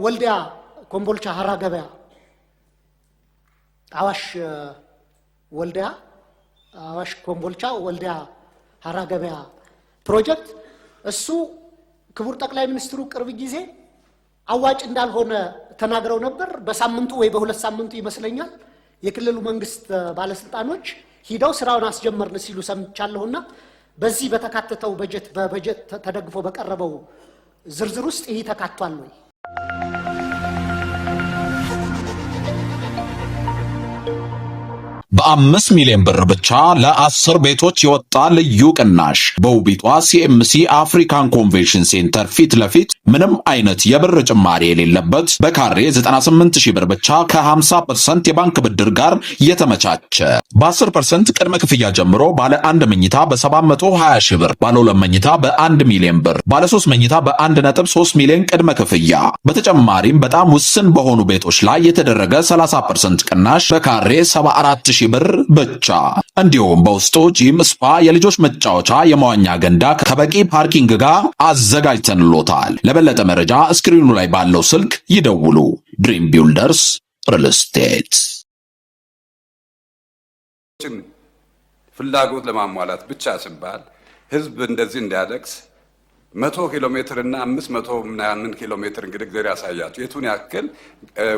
ወልዲያ ኮምቦልቻ ሀራ ገበያ አዋሽ ወልዲያ አዋሽ ኮምቦልቻ ወልዲያ ሀራ ገበያ ፕሮጀክት እሱ ክቡር ጠቅላይ ሚኒስትሩ ቅርብ ጊዜ አዋጭ እንዳልሆነ ተናግረው ነበር። በሳምንቱ ወይ በሁለት ሳምንቱ ይመስለኛል የክልሉ መንግስት ባለስልጣኖች ሂደው ስራውን አስጀመርን ሲሉ ሰምቻለሁና በዚህ በተካተተው በበጀት ተደግፎ በቀረበው ዝርዝር ውስጥ ይሄ ተካቷል ወይ? በ5 ሚሊዮን ብር ብቻ ለ10 ቤቶች የወጣ ልዩ ቅናሽ በውቢቷ ሲኤምሲ አፍሪካን ኮንቬንሽን ሴንተር ፊት ለፊት ምንም አይነት የብር ጭማሪ የሌለበት በካሬ 98000 ብር ብቻ ከ50% የባንክ ብድር ጋር የተመቻቸ በ10% ቅድመ ክፍያ ጀምሮ ባለ 1 መኝታ በ720 ብር፣ ባለ 2 መኝታ በ1 ሚሊዮን ብር፣ ባለ 3 መኝታ በ1.3 ሚሊዮን ቅድመ ክፍያ። በተጨማሪም በጣም ውስን በሆኑ ቤቶች ላይ የተደረገ 30% ቅናሽ በካሬ 74000 ብር ብቻ። እንዲሁም በውስጡ ጂም፣ ስፓ፣ የልጆች መጫወቻ፣ የመዋኛ ገንዳ ከበቂ ፓርኪንግ ጋር አዘጋጅተንሎታል። ለበለጠ መረጃ ስክሪኑ ላይ ባለው ስልክ ይደውሉ። ድሪም ቢልደርስ ሪል ስቴት። ፍላጎት ለማሟላት ብቻ ሲባል ህዝብ እንደዚህ እንዲያለቅስ 100 ኪሎ ሜትር እና 500 ምናምን ኪሎ ሜትር እንግዲህ እግዚአብሔር ያሳያችሁ የቱን ያክል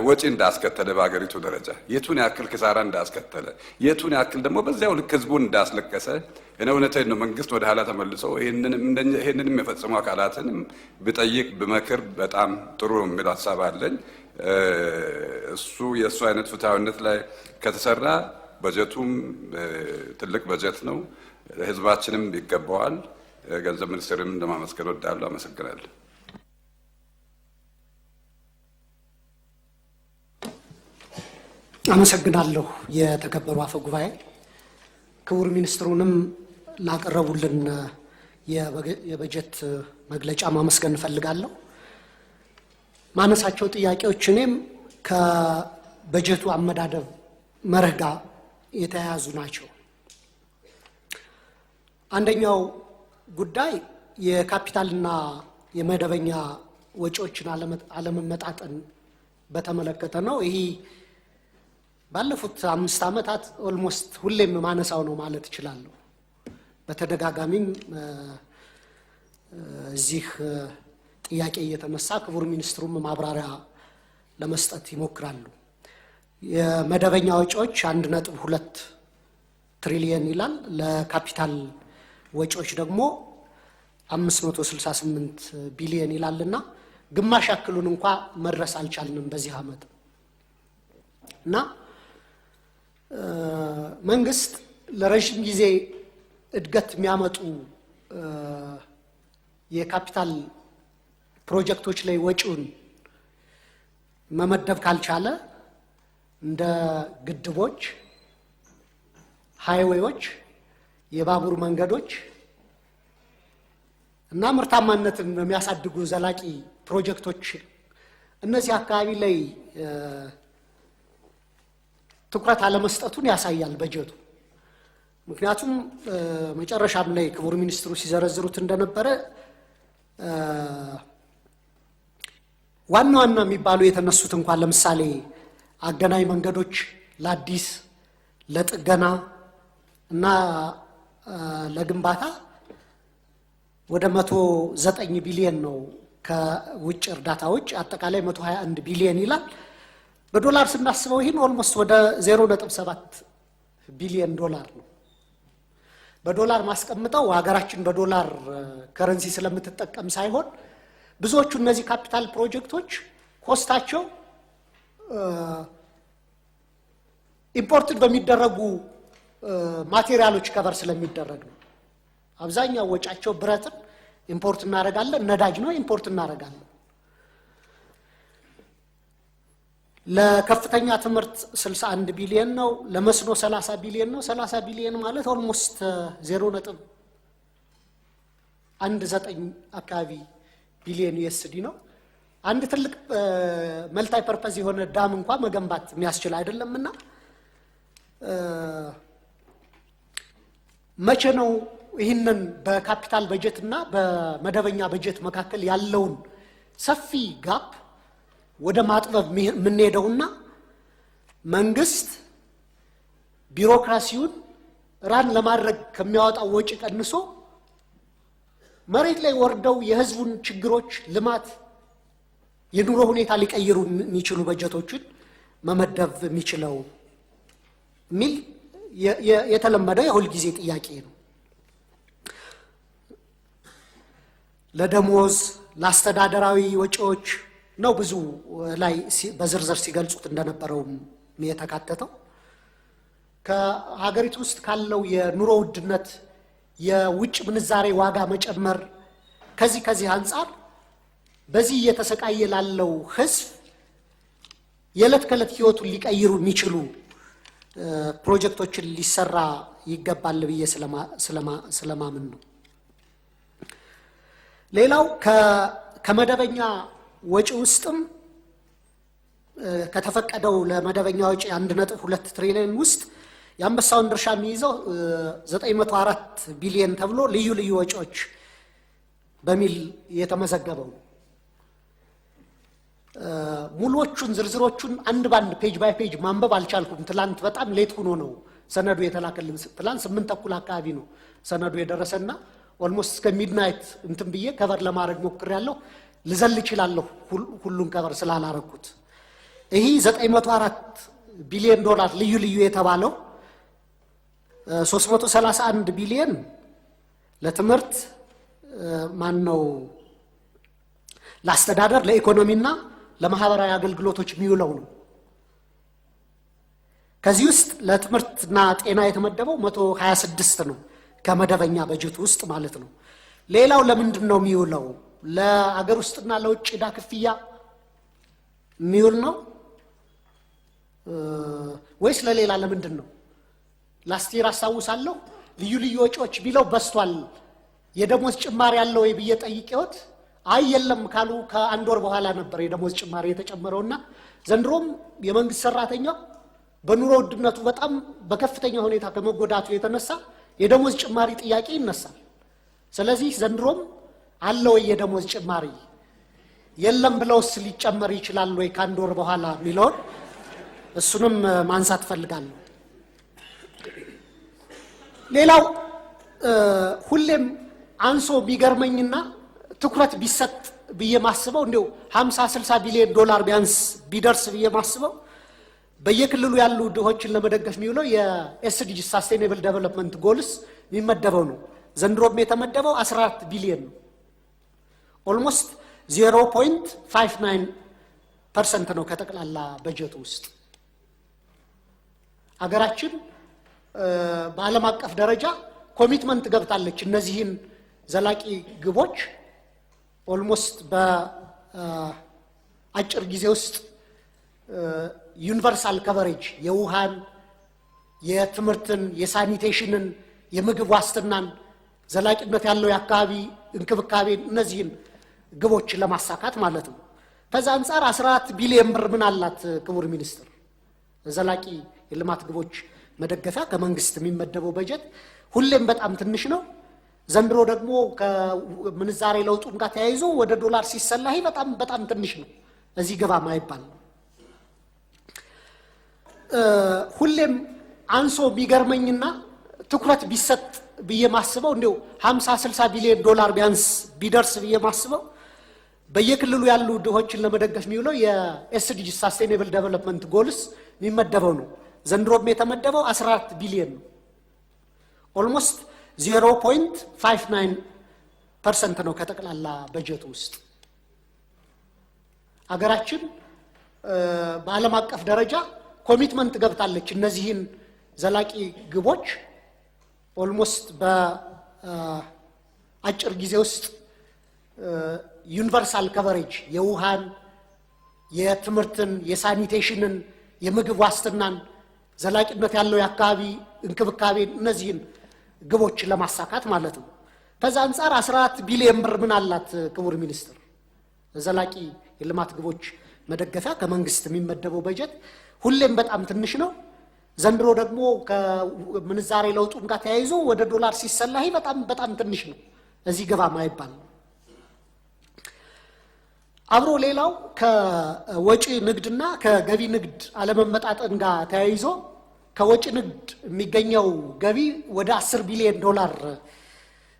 ወጪ እንዳስከተለ በአገሪቱ ደረጃ የቱን ያክል ኪሳራ እንዳስከተለ የቱን ያክል ደግሞ በዚያው ልክ ህዝቡን እንዳስለቀሰ እኔ እውነቴን ነው። መንግስት ወደ ኋላ ተመልሶ ይሄንንም የፈጸሙ አካላትን ብጠይቅ ብመክር በጣም ጥሩ የሚል ሀሳብ አለኝ። እሱ የእሱ አይነት ፍትሃዊነት ላይ ከተሰራ በጀቱም ትልቅ በጀት ነው፣ ህዝባችንም ይገባዋል። ገንዘብ ሚኒስቴርም እንደማመስገን ወዳለሁ። አመሰግናለሁ። አመሰግናለሁ። የተከበሩ አፈ ጉባኤ ክቡር ሚኒስትሩንም ላቀረቡልን የበጀት መግለጫ ማመስገን እፈልጋለሁ። ማነሳቸው ጥያቄዎች እኔም ከበጀቱ አመዳደብ መርህ ጋር የተያያዙ ናቸው። አንደኛው ጉዳይ የካፒታልና የመደበኛ ወጪዎችን አለመመጣጠን በተመለከተ ነው። ይሄ ባለፉት 5 ዓመታት ኦልሞስት ሁሌም ማነሳው ነው ማለት እችላለሁ። በተደጋጋሚም እዚህ ጥያቄ እየተነሳ ክቡር ሚኒስትሩም ማብራሪያ ለመስጠት ይሞክራሉ። የመደበኛ ወጪዎች 1.2 ትሪሊየን ይላል። ለካፒታል ወጪዎች ደግሞ 568 ቢሊዮን ይላልና ግማሽ ያክሉን እንኳን መድረስ አልቻልንም በዚህ ዓመት እና መንግስት ለረጅም ጊዜ እድገት የሚያመጡ የካፒታል ፕሮጀክቶች ላይ ወጪውን መመደብ ካልቻለ እንደ ግድቦች፣ ሃይዌዎች፣ የባቡር መንገዶች እና ምርታማነትን የሚያሳድጉ ዘላቂ ፕሮጀክቶች እነዚህ አካባቢ ላይ ትኩረት አለመስጠቱን ያሳያል በጀቱ። ምክንያቱም መጨረሻም ላይ ክቡር ሚኒስትሩ ሲዘረዝሩት እንደነበረ ዋና ዋና የሚባሉ የተነሱት እንኳን ለምሳሌ አገናኝ መንገዶች ለአዲስ ለጥገና እና ለግንባታ ወደ 109 ቢሊዮን ነው ከውጭ እርዳታ ውጭ አጠቃላይ 121 ቢሊዮን ይላል። በዶላር ስናስበው ይሄን ኦልሞስት ወደ 0.7 ቢሊዮን ዶላር ነው። በዶላር ማስቀምጠው ሀገራችን በዶላር ከረንሲ ስለምትጠቀም ሳይሆን ብዙዎቹ እነዚህ ካፒታል ፕሮጀክቶች ኮስታቸው ኢምፖርትድ በሚደረጉ ማቴሪያሎች ከቨር ስለሚደረግ ነው። አብዛኛው ወጫቸው ብረትን ኢምፖርት እናደርጋለን፣ ነዳጅ ነው ኢምፖርት እናደርጋለን። ለከፍተኛ ትምህርት 61 ቢሊዮን ነው፣ ለመስኖ 30 ቢሊዮን ነው። 30 ቢሊዮን ማለት ኦልሞስት 0.19 አካባቢ ቢሊዮን ዩኤስዲ ነው። አንድ ትልቅ መልታይ ፐርፐዝ የሆነ ዳም እንኳን መገንባት የሚያስችል አይደለምና መቼ ነው ይህንን በካፒታል በጀት እና በመደበኛ በጀት መካከል ያለውን ሰፊ ጋፕ ወደ ማጥበብ የምንሄደውና መንግስት ቢሮክራሲውን ራን ለማድረግ ከሚያወጣው ወጪ ቀንሶ መሬት ላይ ወርደው የህዝቡን ችግሮች፣ ልማት፣ የኑሮ ሁኔታ ሊቀይሩ የሚችሉ በጀቶችን መመደብ የሚችለው ሚል የተለመደ የሁል ጊዜ ጥያቄ ነው። ለደሞዝ ለአስተዳደራዊ ወጪዎች ነው ብዙ ላይ በዝርዝር ሲገልጹት እንደነበረው የተካተተው። ከሀገሪቱ ውስጥ ካለው የኑሮ ውድነት፣ የውጭ ምንዛሬ ዋጋ መጨመር ከዚህ አንፃር በዚህ እየተሰቃየ ላለው ህዝብ የዕለት ከዕለት ህይወቱን ሊቀይሩ የሚችሉ ፕሮጀክቶችን ሊሰራ ይገባል ብዬ ስለማምን ነው። ሌላው ከመደበኛ ወጪ ውስጥም ከተፈቀደው ለመደበኛ ወጪ 1.2 ትሪሊዮን ውስጥ የአንበሳውን ድርሻ የሚይዘው 904 ቢሊዮን ተብሎ ልዩ ልዩ ወጪዎች በሚል የተመዘገበው ነው። ሙሉዎቹን ዝርዝሮቹን አንድ ባንድ ፔጅ ባይ ፔጅ ማንበብ አልቻልኩም። ትላንት በጣም ሌት ሆኖ ነው ሰነዱ የተላከልን። ትላንት 8 ተኩል አካባቢ ነው ሰነዱ የደረሰና ኦልሞስት እስከ ሚድናይት እንትን ብዬ ከቨር ለማድረግ ሞክሬያለሁ። ልዘል እችላለሁ ሁሉን ከቨር ስላላረኩት። ይህ 904 ቢሊዮን ዶላር ልዩ ልዩ የተባለው 331 ቢሊዮን ለትምህርት ማነው ለአስተዳደር ለኢኮኖሚና ለማህበራዊ አገልግሎቶች የሚውለው ነው። ከዚህ ውስጥ ለትምህርትና ጤና የተመደበው 126 ነው ከመደበኛ በጀት ውስጥ ማለት ነው። ሌላው ለምንድን ነው የሚውለው? ለአገር ውስጥና ለውጭ ዕዳ ክፍያ የሚውል ነው ወይስ ለሌላ ለምንድን ነው? ላስቲር አስታውሳለሁ ልዩ ልዩ ወጪዎች ቢለው በስቷል የደሞዝ ጭማሪ ያለው ወይ ብዬ ጠይቄዎት አይ የለም ካሉ ከአንድ ወር በኋላ ነበር የደሞዝ ጭማሪ የተጨመረውና ዘንድሮም የመንግስት ሰራተኛው በኑሮ ውድነቱ በጣም በከፍተኛ ሁኔታ ከመጎዳቱ የተነሳ የደሞዝ ጭማሪ ጥያቄ ይነሳል። ስለዚህ ዘንድሮም አለ ወይ የደሞዝ ጭማሪ? የለም ብለውስ ሊጨመር ይችላል ወይ ከአንድ ወር በኋላ የሚለውን እሱንም ማንሳት ፈልጋለሁ። ሌላው ሁሌም አንሶ ቢገርመኝና ትኩረት ቢሰጥ ብዬ ማስበው እንደው 50-60 ቢሊዮን ዶላር ቢያንስ ቢደርስ ብዬ ማስበው በየክልሉ ያሉ ድሆችን ለመደገፍ የሚውለው የኤስዲጂ ሳስቴኔብል ዴቨሎፕመንት ጎልስ የሚመደበው ነው። ዘንድሮም የተመደበው 14 ቢሊዮን ነው። ኦልሞስት 0.59% ነው ከጠቅላላ በጀቱ ውስጥ። አገራችን በዓለም አቀፍ ደረጃ ኮሚትመንት ገብታለች እነዚህን ዘላቂ ግቦች ኦልሞስት በአጭር ጊዜ ውስጥ ዩኒቨርሳል ከቨሬጅ የውሃን፣ የትምህርትን፣ የሳኒቴሽንን፣ የምግብ ዋስትናን፣ ዘላቂነት ያለው የአካባቢ እንክብካቤን እነዚህን ግቦች ለማሳካት ማለት ነው። ከዛ አንፃር 14 ቢሊዮን ብር ምን አላት ክቡር ሚኒስትር? ዘላቂ የልማት ግቦች መደገፊያ ከመንግስት የሚመደበው በጀት ሁሌም በጣም ትንሽ ነው። ዘንድሮ ደግሞ ከምንዛሬ ለውጡም ጋር ተያይዞ ወደ ዶላር ሲሰላ በጣም ትንሽ ነው። እዚህ ገባ ማይባል ነው። ሁሌም አንሶ ቢገርመኝና ትኩረት ቢሰጥ ብዬ ማስበው እንደው 50-60 ቢሊዮን ዶላር ቢያንስ ቢደርስ ብዬ ማስበው በየክልሉ ያሉ ድሆችን ለመደገፍ የሚውለው የኤስዲጂ ሳስቴኔብል ዴቨሎፕመንት ጎልስ የሚመደበው ነው። ዘንድሮም የተመደበው 14 ቢሊዮን ነው። ኦልሞስት 0.59% ነው ከጠቅላላ በጀቱ ውስጥ። አገራችን በዓለም አቀፍ ደረጃ ኮሚትመንት ገብታለች እነዚህን ዘላቂ ግቦች ኦልሞስት በአጭር ጊዜ ውስጥ ዩኒቨርሳል ከቨሬጅ የውሃን፣ የትምህርትን፣ የሳኒቴሽንን፣ የምግብ ዋስትናን፣ ዘላቂነት ያለው የአካባቢ እንክብካቤን እነዚህን ግቦች ለማሳካት ማለት ነው። ከዛ አንፃር 14 ቢሊዮን ብር ምን አላት ክቡር ሚኒስትር? ዘላቂ የልማት ግቦች መደገፊያ ከመንግስት የሚመደበው በጀት ሁሌም በጣም ትንሽ ነው። ዘንድሮ ደግሞ ከምንዛሬ ለውጡም ጋር ተያይዞ ወደ ዶላር ሲሰላ በጣም ትንሽ ነው። እዚህ ገባ ማይባል ነው። አብሮ ሌላው ከወጪ ንግድና ከገቢ ንግድ አለመመጣጠን ጋር ተያይዞ ከወጪ ንግድ የሚገኘው ገቢ ወደ 10 ቢሊዮን ዶላር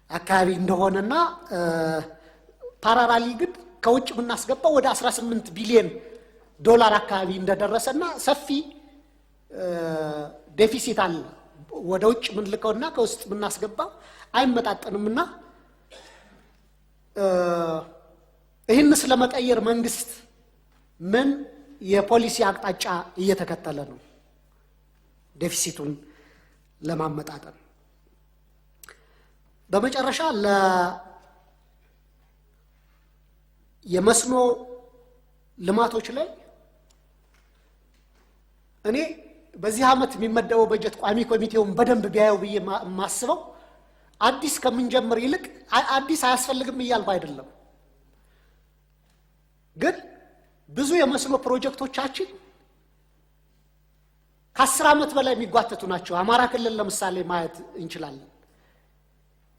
አካባቢ እንደሆነና ፓራራሊ ግን ከውጭ የምናስገባው ወደ 18 ቢሊዮን ዶላር አካባቢ እንደደረሰና ሰፊ ዴፊሲት አለ። ወደ ውጭ ምንልከውና ከውስጥ የምናስገባው አይመጣጠንምና ይህንስ ለመቀየር መንግስት ምን የፖሊሲ አቅጣጫ እየተከተለ ነው ዴፊሲቱን ለማመጣጠን? በመጨረሻ የመስኖ ልማቶች ላይ እኔ በዚህ ዓመት የሚመደበው በጀት ቋሚ ኮሚቴውን በደንብ ቢያየው ብዬ ማስበው አዲስ ከምንጀምር ይልቅ አዲስ አያስፈልግም እያልኩ አይደለም፣ ግን ብዙ የመስኖ ፕሮጀክቶቻችን ከ10 ዓመት በላይ የሚጓተቱ ናቸው። አማራ ክልል ለምሳሌ ማየት እንችላለን።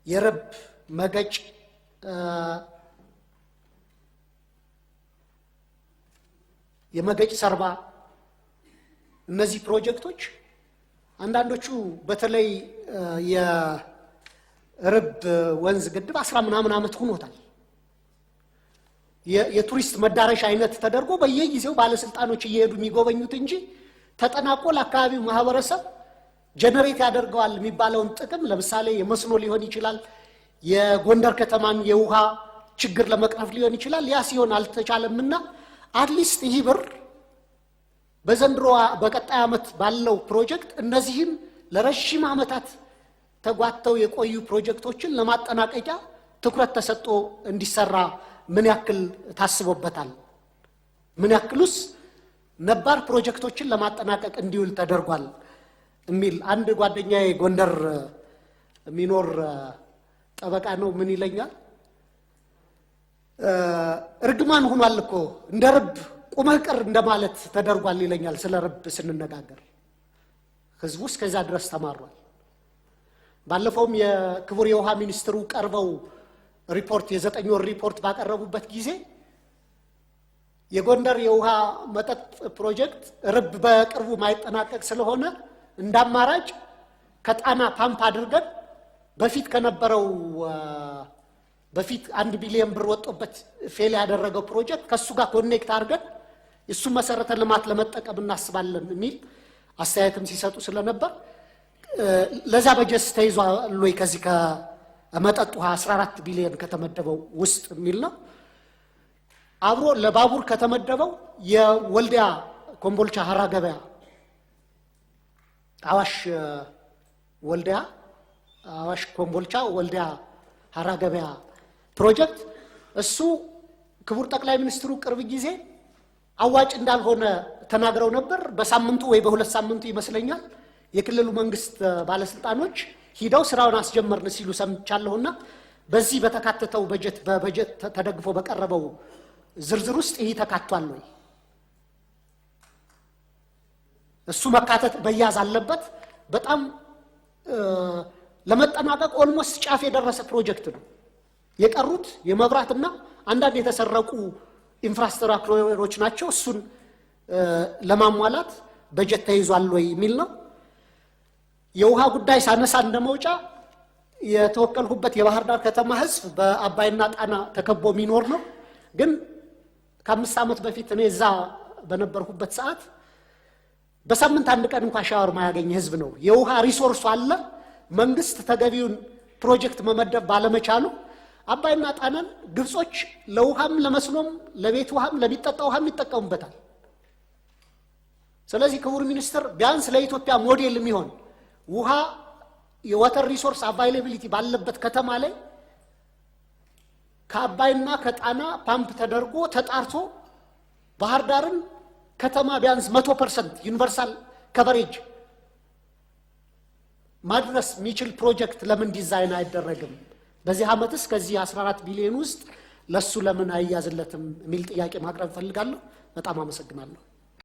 የረብ መገጭ የመገጭ ሰርባ እነዚህ ፕሮጀክቶች አንዳንዶቹ በተለይ የርብ ወንዝ ግድብ 10 ምናምን ዓመት ሆኖታል። የቱሪስት መዳረሻ አይነት ተደርጎ በየጊዜው ባለስልጣኖች እየሄዱ የሚጎበኙት እንጂ ተጠናቆ ለአካባቢው ማህበረሰብ ጀነሬት ያደርገዋል የሚባለውን ጥቅም ለምሳሌ የመስኖ ሊሆን ይችላል፣ የጎንደር ከተማን የውሃ ችግር ለመቅረፍ ሊሆን ይችላል። ያ ሲሆን አልተቻለምና አትሊስት ይህ ብር በዘንድሮ በቀጣይ ዓመት ባለው ፕሮጀክት እነዚህም ለረጅም ዓመታት ተጓተው የቆዩ ፕሮጀክቶችን ለማጠናቀቂያ ትኩረት ተሰጥቶ እንዲሰራ ምን ያክል ታስቦበታል? ምን ያክሉስ ነባር ፕሮጀክቶችን ለማጠናቀቅ እንዲውል ተደርጓል? የሚል አንድ ጓደኛዬ ጎንደር የሚኖር ጠበቃ ነው። ምን ይለኛል? እርግማን ሆኗል እኮ እንደ ርብ ቁመህ ቅር እንደማለት ተደርጓል ይለኛል። ስለ ርብ ስንነጋገር ህዝቡ እስከዛ ድረስ ተማሯል። ባለፈውም የክቡር የውሃ ሚኒስትሩ ቀርበው ሪፖርት የ9 ወር ሪፖርት ባቀረቡበት ጊዜ የጎንደር የውሃ መጠጥ ፕሮጀክት ርብ በቅርቡ ማይጠናቀቅ ስለሆነ እንዳማራጭ ከጣና ፓምፕ አድርገን በፊት ከነበረው በፊት 1 ቢሊዮን ብር ወጥቶበት ፌል ያደረገው ፕሮጀክት ከሱ ጋር ኮኔክት አድርገን እሱ መሰረተ ልማት ለመጠቀም እናስባለን የሚል አስተያየትም ሲሰጡ ስለነበር ለዛ በጀት ተይዟል ወይ ከዚህ ከመጠጥ ውሃ 14 ቢሊዮን ከተመደበው ውስጥ የሚል ነው። አብሮ ለባቡር ከተመደበው የወልዲያ ኮምቦልቻ ሀራ ገበያ አዋሽ ወልዲያ አዋሽ ኮምቦልቻ ወልዲያ ሀራ ገበያ ፕሮጀክት እሱ ክቡር ጠቅላይ ሚኒስትሩ ቅርብ ጊዜ አዋጭ እንዳልሆነ ተናግረው ነበር። በሳምንቱ ወይ በሁለት ሳምንቱ ይመስለኛል የክልሉ መንግስት ባለስልጣኖች ሂደው ስራውን አስጀመርን ሲሉ ሰምቻለሁና በዚህ በተካተተው በበጀት ተደግፎ በቀረበው ዝርዝር ውስጥ ይሄ ተካቷል ወይ? እሱ መካተት በያዝ አለበት። በጣም ለመጠናቀቅ ኦልሞስት ጫፍ የደረሰ ፕሮጀክት ነው። የቀሩት የመብራትና አንዳንድ የተሰረቁ ኢንፍራስትራክቸሮች ናቸው። እሱን ለማሟላት በጀት ተይዟል ወይ የሚል ነው። የውሃ ጉዳይ ሳነሳ እንደመውጫ የተወከልኩበት የባህር ዳር ከተማ ህዝብ በአባይና ጣና ተከቦ የሚኖር ነው። ግን ከ5 ዓመት በፊት እኔ እዛ በነበርኩበት ሰዓት በሳምንት አንድ ቀን እንኳን ሻወር ማያገኝ ህዝብ ነው። የውሃ ሪሶርስ አለ። መንግስት ተገቢውን ፕሮጀክት መመደብ ባለመቻሉ አባይና ጣናን ግብጾች ለውሃም ለመስኖም ለቤት ውሃም ለሚጠጣ ውሃም ይጠቀሙበታል። ስለዚህ ክቡር ሚኒስትር ቢያንስ ለኢትዮጵያ ሞዴል የሚሆን ውሃ የዋተር ሪሶርስ አቫይላቢሊቲ ባለበት ከተማ ላይ ከአባይና ከጣና ፓምፕ ተደርጎ ተጣርቶ ባህር ዳርን ከተማ ቢያንስ 100% ዩኒቨርሳል ከቨሬጅ ማድረስ የሚችል ፕሮጀክት ለምን ዲዛይን አይደረግም? በዚህ ዓመትስ ከዚህ 14 ቢሊዮን ውስጥ ለሱ ለምን አይያዝለትም የሚል ጥያቄ ማቅረብ ፈልጋለሁ። በጣም አመሰግናለሁ።